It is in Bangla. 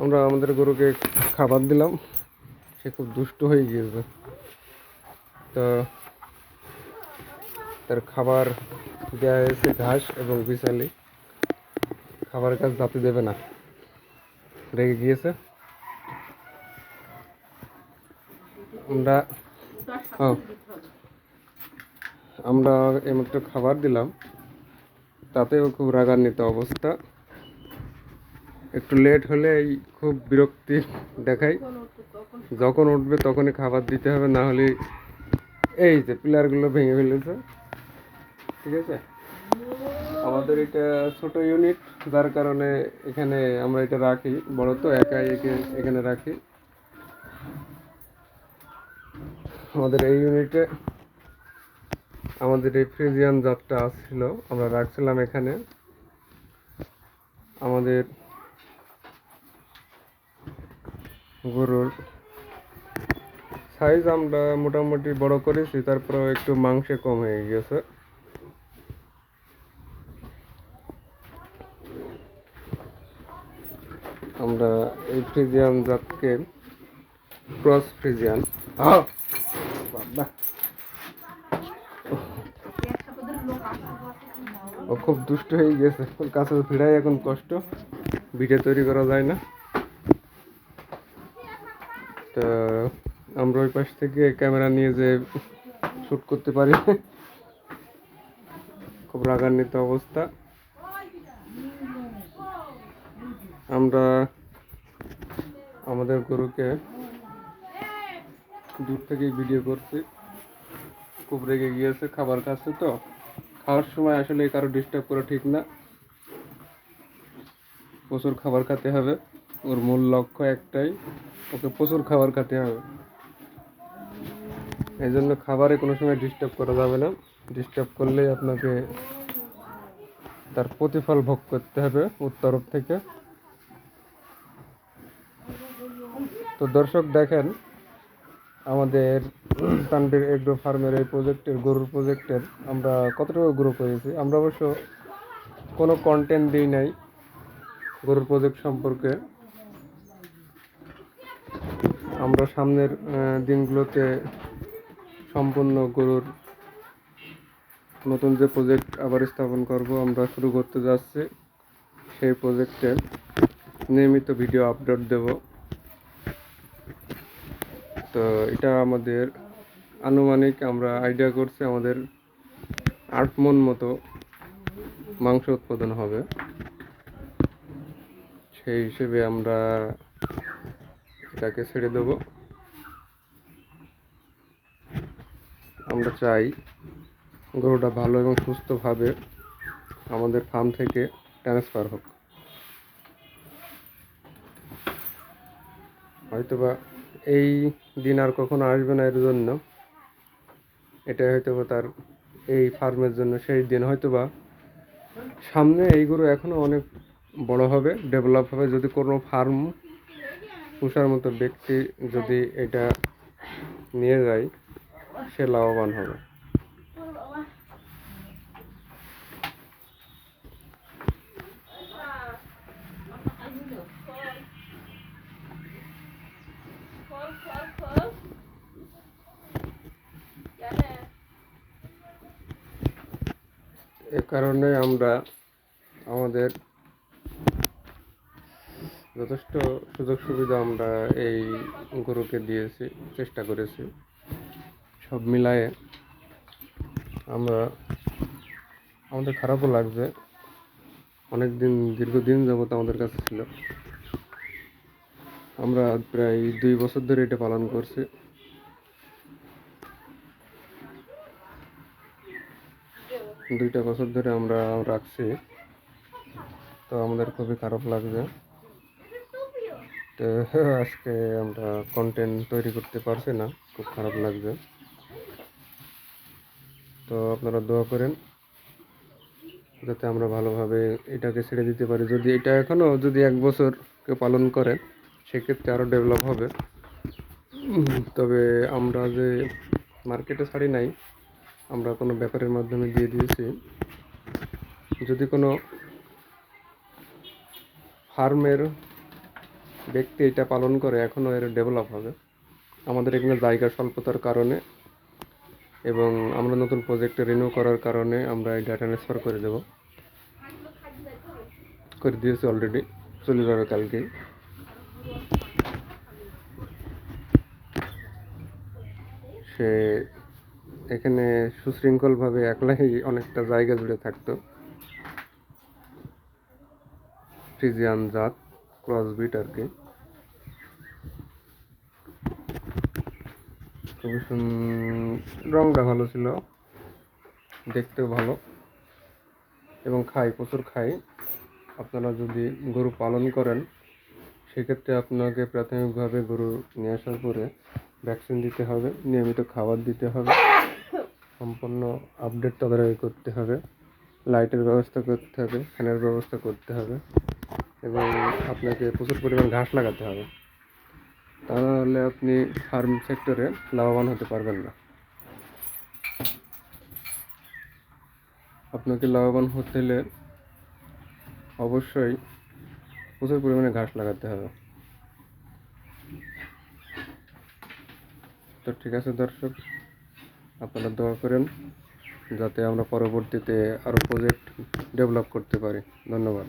আমরা আমাদের গরুকে খাবার দিলাম, সে খুব দুষ্ট হয়ে গিয়েছে। তো তার খাবার দেওয়া হয়েছে ঘাস এবং বিছালি, খাবারের কাজ যাতে দেবে না, রেগে গিয়েছে। আমরা আমরা এইমাত্র খাবার দিলাম, তাতেও খুব রাগান্বিত অবস্থা। একটু লেট হলেই খুব বিরক্তি দেখায়, যখন উঠবে তখনই খাবার দিতে হবে, না হলে এই যে পিলারগুলো ভেঙে ফেলেছে। ঠিক আছে, আমাদের এটা ছোট ইউনিট, যার কারণে এখানে আমরা এটা রাখি, বড় তো একাই এখানে রাখি। আমাদের এই ইউনিটে আমাদের এই ফ্রিজিয়ান জাতটা আসছিল, আমরা রাখছিলাম এখানে। আমাদের গরুর সাইজ আমরা মোটামুটি বড় করেছি, তারপরেও একটু মাংসে কম হয়ে গেছে। আমরা এই ফ্রিজিয়ান জাতকে ক্রস ফ্রিজিয়ান, ও খুব দুষ্ট হয়ে গেছে, ওর কাছে ফিরাই এখন কষ্ট, ভিডিও তৈরি করা যায় না। তো আমরা ওই পাশ থেকে ক্যামেরা নিয়ে যে শ্যুট করতে পারি, খুব রাগান্বিত অবস্থা। আমরা আমাদের গরুকে দূর থেকেই ভিডিও করছি, খুব রেগে গিয়েছে, খাবার খাচ্ছে। তো খাওয়ার সময় আসলে কারো ডিস্টার্ব করা ঠিক না, প্রচুর খাবার খেতে হবে, ওর মূল লক্ষ্য একটাই, ওকে প্রচুর খাবার খেতে হবে। এই জন্য খাবারে কোনো সময় ডিস্টার্ব করা যাবে না, ডিস্টার্ব করলেই আপনাকে তার প্রতিফল ভোগ করতে হবে ওর তরফ থেকে। তো দর্শক দেখেন, আমাদের তানভীর এগ্রো ফার্মের এই প্রজেক্টের, গরুর প্রজেক্টের আমরা কতটুকু গ্রো করেছি। আমরা অবশ্য কোনো কন্টেন্ট দিই নাই গরুর প্রজেক্ট সম্পর্কে। আমরা সামনের দিনগুলোতে সম্পূর্ণ গরুর নতুন যে প্রজেক্ট আবার স্থাপন করব, আমরা শুরু করতে যাচ্ছি, সেই প্রজেক্টে নিয়মিত ভিডিও আপলোড দেব। তো এটা আমাদের আনুমানিক আমরা আইডিয়া করছি আমাদের 8 মণ মতো মাংস উৎপাদন হবে। সেই হিসেবে আমরা এটাকে ছেড়ে দেব। আমরা চাই গরুটা ভালো এবং সুস্থভাবে আমাদের ফার্ম থেকে ট্রান্সফার হোক। হয়তোবা এই দিন আর কখনো আসবে না, এর জন্য এটাই হয়তোবা তার এই ফার্মের জন্য সেই দিন। হয়তোবা সামনে এই গরু এখনো অনেক বড় হবে, ডেভেলপ হবে, যদি কোনো ফার্ম পুষার মতো ব্যক্তি যদি এটা নিয়ে যায়, সে লাভবান হবে। এ কারণে আমরা আমাদের যথেষ্ট সুযোগ সুবিধা আমরা এই গরুকে দিয়েছি, চেষ্টা করেছি। সব মিলায়ে আমরা, আমাদের খারাপও লাগছে, অনেক দিন দীর্ঘদিন যাবত আমাদের কাছে ছিল। আমরা প্রায় 2 বছর ধরে এটা পালন করছি। দুইটা বছর ধরে আমরা রাখছি, তো আমাদের খুবই খারাপ লাগছে। তো আজকে আমরা কন্টেন্ট তৈরি করতে পারছি না, খুব খারাপ লাগছে। তো আপনারা দোয়া করেন যাতে আমরা ভালোভাবে এটাকে ছেড়ে দিতে পারি। যদি এটা এখনও যদি 1 বছর কেউ পালন করে, সেক্ষেত্রে আরও ডেভেলপ হবে। তবে আমরা যে মার্কেটে ছাড়ি নাই, আমরা কোনো ব্যাপারের মাধ্যমে দিয়ে দিয়েছি। যদি কোনো ফার্মের ব্যক্তি এটা পালন করে এখনও এর ডেভেলপ হবে। আমাদের এখানে জায়গা স্বল্পতার কারণে এবং আমরা নতুন প্রজেক্টে রিনিউ করার কারণে আমরা এই ডাটা ট্রান্সফার করে দিয়েছি অলরেডি, চলে যাবে কালকেই। সে এখানে সুশৃঙ্খলভাবে একলাই অনেকটা জায়গা জুড়ে থাকতো। ফ্রিজিয়ান জাত, ক্রসবিট আর কি। খুবই রঙটা ভালো ছিল, দেখতেও ভালো এবং প্রচুর খায়। আপনারা যদি গরু পালন করেন সেক্ষেত্রে আপনাকে প্রাথমিকভাবে গরু নিয়ে আসার পরে ভ্যাকসিন দিতে হবে, নিয়মিত খাবার দিতে হবে, সম্পূর্ণ আপডেট তদারকি করতে হবে, লাইটের ব্যবস্থা করতে হবে, ফ্যানের ব্যবস্থা করতে হবে এবং আপনাকে প্রচুর পরিমাণ ঘাস লাগাতে হবে। তাহলে আপনি ফার্ম সেক্টরে লাভবান হতে পারবেন না। আপনাকে লাভবান হতে হলে অবশ্যই প্রচুর পরিমাণে ঘাস লাগাতে হবে। তো ঠিক আছে দর্শক, আপনারা দোয়া করেন যাতে আমরা পরবর্তীতে আরও প্রজেক্ট ডেভেলপ করতে পারি। ধন্যবাদ।